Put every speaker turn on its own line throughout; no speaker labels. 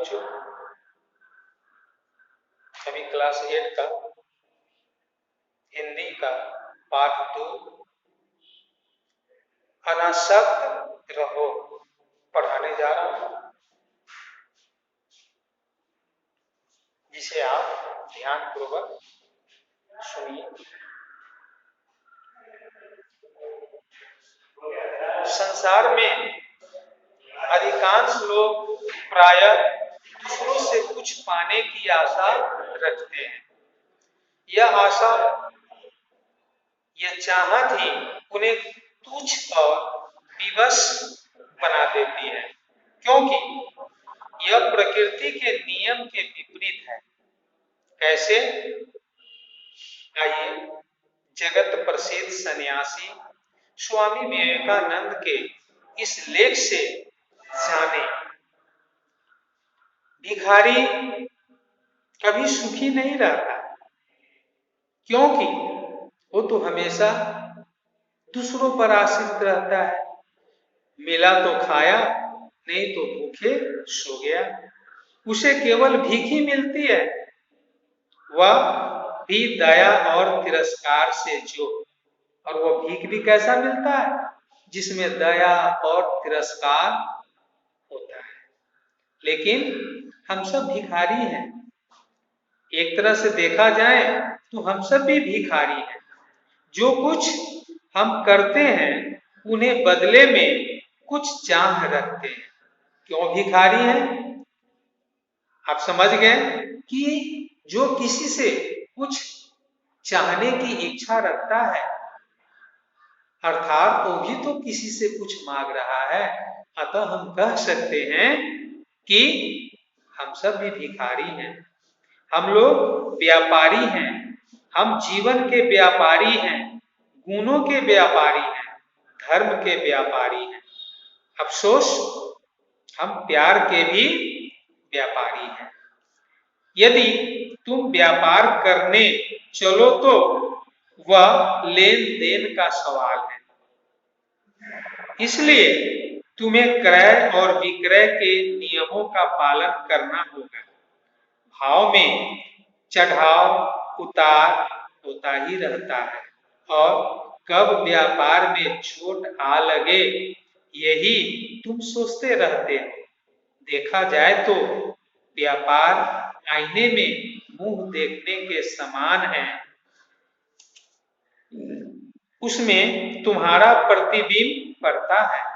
बच्चों, अभी क्लास 8 का हिंदी का पाठ 2 अनासक्त रहो पढ़ाने जा रहा हूं, जिसे आप ध्यानपूर्वक सुनिए। संसार में अधिकांश लोग प्रायः दूसरों से कुछ पाने की आशा रखते हैं। यह आशा, यह चाहत ही उन्हें तुच्छ और विवश बना देती है, क्योंकि यह प्रकृति के नियम के विपरीत है। कैसे? आइए जगत प्रसिद्ध सन्यासी स्वामी विवेकानंद के इस लेख से जाने। भिखारी कभी सुखी नहीं रहता, क्योंकि वो तो हमेशा दूसरों पर आश्रित रहता है। मिला तो खाया, नहीं तो भूखे सो गया। उसे केवल भीख ही मिलती है, वह भी दया और तिरस्कार से जो। और वह भीख भी कैसा मिलता है? जिसमें दया और तिरस्कार होता है। लेकिन हम सब भिखारी हैं। एक तरह से देखा जाए तो हम सब भी भिखारी हैं। जो कुछ हम करते हैं उन्हें बदले में कुछ चाह रखते हैं। क्यों भिखारी हैं? आप समझ गए कि जो किसी से कुछ चाहने की इच्छा रखता है, अर्थात वो भी तो किसी से कुछ मांग रहा है। अतः हम कह सकते हैं कि हम सब भी भिखारी हैं। हम लोग व्यापारी हैं। हम जीवन के व्यापारी हैं, गुणों के व्यापारी हैं, धर्म के व्यापारी हैं। अफसोस, हम प्यार के भी व्यापारी हैं। यदि तुम व्यापार करने चलो तो वह लेन देन का सवाल है। इसलिए तुम्हें क्रय और विक्रय के नियमों का पालन करना होगा। भाव में चढ़ाव उतार होता ही रहता है, और कब व्यापार में चोट आ लगे यही तुम सोचते रहते हो। देखा जाए तो व्यापार आईने में मुंह देखने के समान है। उसमें तुम्हारा प्रतिबिंब पड़ता है।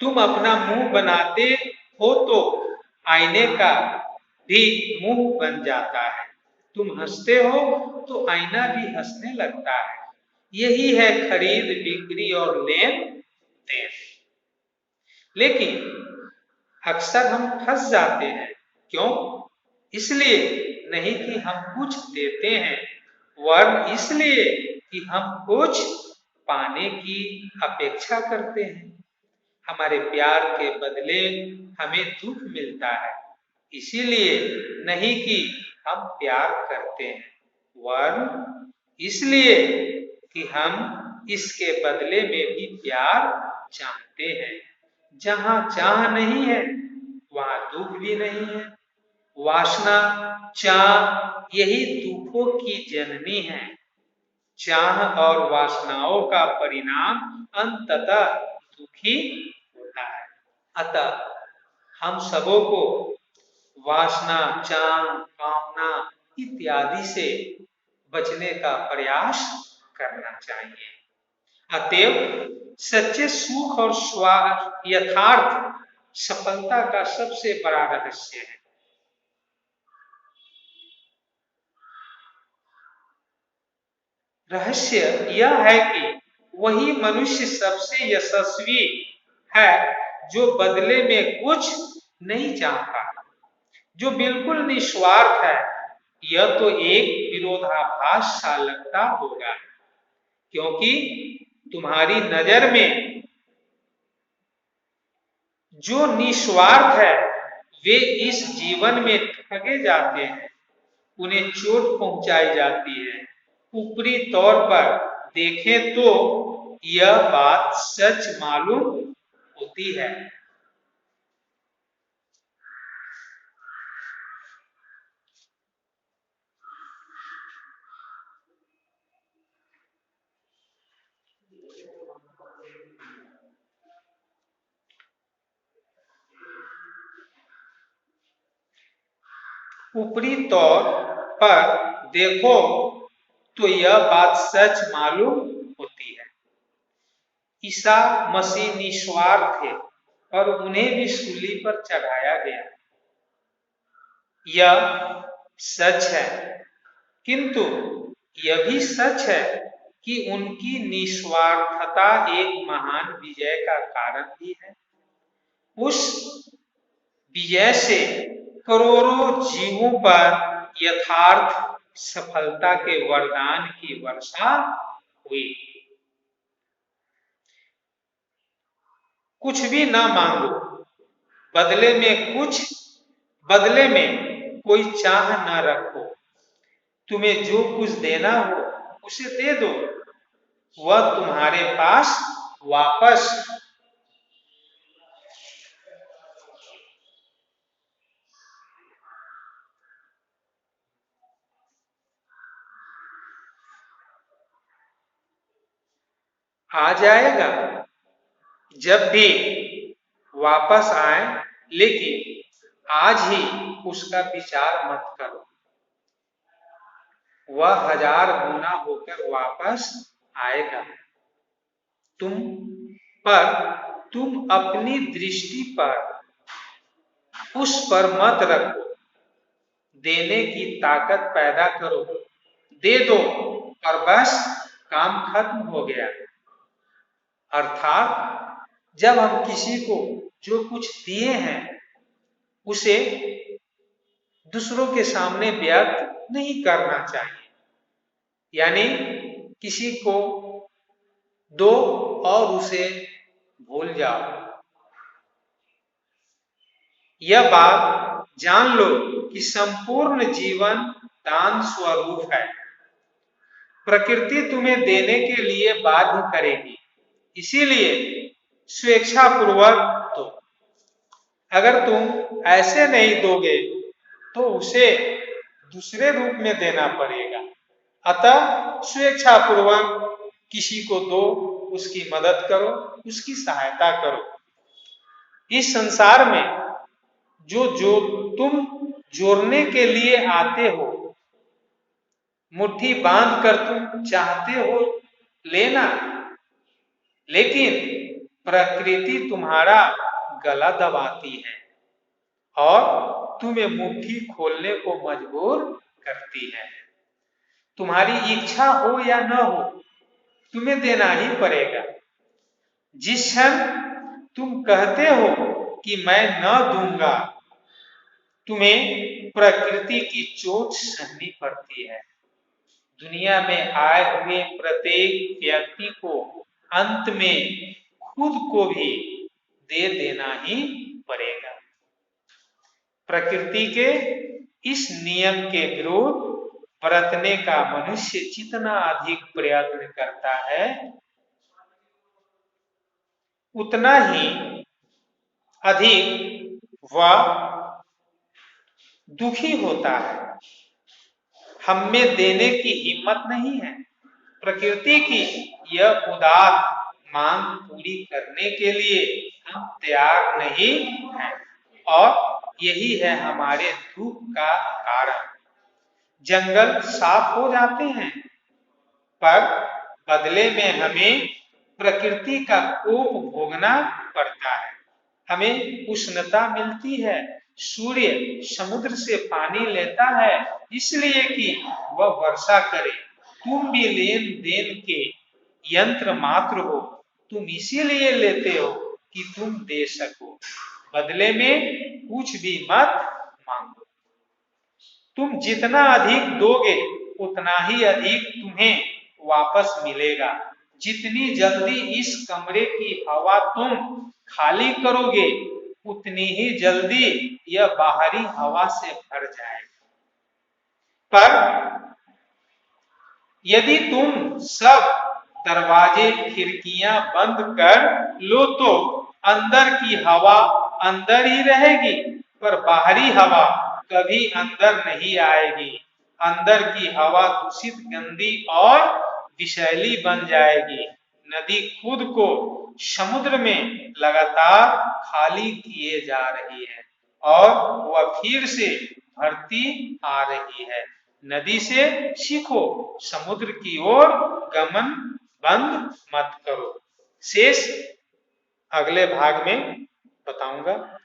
तुम अपना मुंह बनाते हो तो आईने का भी मुंह बन जाता है। तुम हंसते हो तो आईना भी हंसने लगता है। यही है खरीद बिक्री और लेन देन। लेकिन अक्सर हम फंस जाते हैं। क्यों? इसलिए नहीं कि हम कुछ देते हैं, वरन इसलिए कि हम कुछ पाने की अपेक्षा करते हैं। हमारे प्यार के बदले हमें दुख मिलता है, इसीलिए नहीं कि हम प्यार करते हैं, वरन इसलिए कि हम इसके बदले में भी प्यार चाहते हैं। जहां चाह नहीं है वहां दुख भी नहीं है। वासना, चाह यही दुखों की जननी है। चाह और वासनाओं का परिणाम अंततः दुखी होता है। अतः हम सबों को वासना, चाह, कामना इत्यादि से बचने का प्रयास करना चाहिए। अतएव सच्चे सुख और यथार्थ सफलता का सबसे बड़ा रहस्य है। रहस्य यह है कि वही मनुष्य सबसे यशस्वी है जो बदले में कुछ नहीं चाहता, जो बिल्कुल निस्वार्थ है। यह तो एक विरोधाभास सा लगता होगा, क्योंकि तुम्हारी नजर में जो निस्वार्थ है वे इस जीवन में ठगे जाते हैं, उन्हें चोट पहुंचाई जाती है। ऊपरी तौर पर देखें तो यह बात सच मालूम होती है। ऊपरी तौर पर देखो तो यह बात सच मालूम होती है। ईसा मसीह निस्वार्थ थे और उन्हें भी सूली पर चढ़ाया गया, यह सच है। किंतु यह भी सच है कि उनकी निस्वार्थता एक महान विजय का कारण भी है। उस विजय से करोड़ों जीवों पर यथार्थ सफलता के वरदान की वर्षा हुई। कुछ भी ना मांगो, बदले में कोई चाह न रखो। तुम्हें जो कुछ देना हो उसे दे दो, वह तुम्हारे पास वापस आ जाएगा। जब भी वापस आए, लेकिन आज ही उसका विचार मत करो। वह 1000 गुना होकर वापस आएगा। तुम अपनी दृष्टि पर उस पर मत रखो। देने की ताकत पैदा करो, दे दो और बस काम खत्म हो गया। अर्थात जब हम किसी को जो कुछ दिए हैं उसे दूसरों के सामने व्यक्त नहीं करना चाहिए। यानी किसी को दो और उसे भूल जाओ। यह बात जान लो कि संपूर्ण जीवन दान स्वरूप है। प्रकृति तुम्हें देने के लिए बाध्य करेगी, इसीलिए स्वेच्छापूर्वक दो। अगर तुम ऐसे नहीं दोगे तो उसे दूसरे रूप में देना पड़ेगा। अतः स्वेच्छापूर्वक किसी को दो, उसकी मदद करो, उसकी सहायता करो। इस संसार में जो तुम जोड़ने के लिए आते हो, मुट्ठी बांध कर तुम चाहते हो लेना, लेकिन प्रकृति तुम्हारा गला दबाती है और तुम्हें मुट्ठी खोलने को मजबूर करती है। तुम्हारी इच्छा हो या न हो, तुम्हें देना ही पड़ेगा। जिस क्षण तुम कहते हो कि मैं न दूंगा, तुम्हें प्रकृति की चोट सहनी पड़ती है। दुनिया में आए हुए प्रत्येक व्यक्ति को अंत में खुद को भी दे देना ही पड़ेगा। प्रकृति के इस नियम के विरुद्ध बरतने का मनुष्य जितना अधिक प्रयत्न करता है, उतना ही अधिक वह दुखी होता है। हम में देने की हिम्मत नहीं है। प्रकृति की यह उदार मांग पूरी करने के लिए हम तैयार नहीं हैं और यही है हमारे दुख का कारण। जंगल साफ हो जाते हैं, पर बदले में हमें प्रकृति का कोप भोगना पड़ता है। हमें उष्णता मिलती है। सूर्य समुद्र से पानी लेता है इसलिए कि वह वर्षा करे। तुम भी लेन देन के यंत्र मात्र हो। तुम इसीलिए लेते हो कि तुम दे सको, बदले में कुछ भी मत मांगो। तुम जितना अधिक दोगे उतना ही अधिक तुम्हें वापस मिलेगा। जितनी जल्दी इस कमरे की हवा तुम खाली करोगे, उतनी ही जल्दी यह बाहरी हवा से भर जाएगा। पर यदि तुम सब दरवाजे खिड़कियां बंद कर लो तो अंदर की हवा अंदर ही रहेगी, पर बाहरी हवा कभी अंदर नहीं आएगी। अंदर की हवा दूषित, गंदी और विषैली बन जाएगी। नदी खुद को समुद्र में लगातार खाली किए जा रही है और वह फिर से भरती आ रही है। नदी से सीखो, समुद्र की ओर गमन बंद मत करो। शेष अगले भाग में बताऊंगा।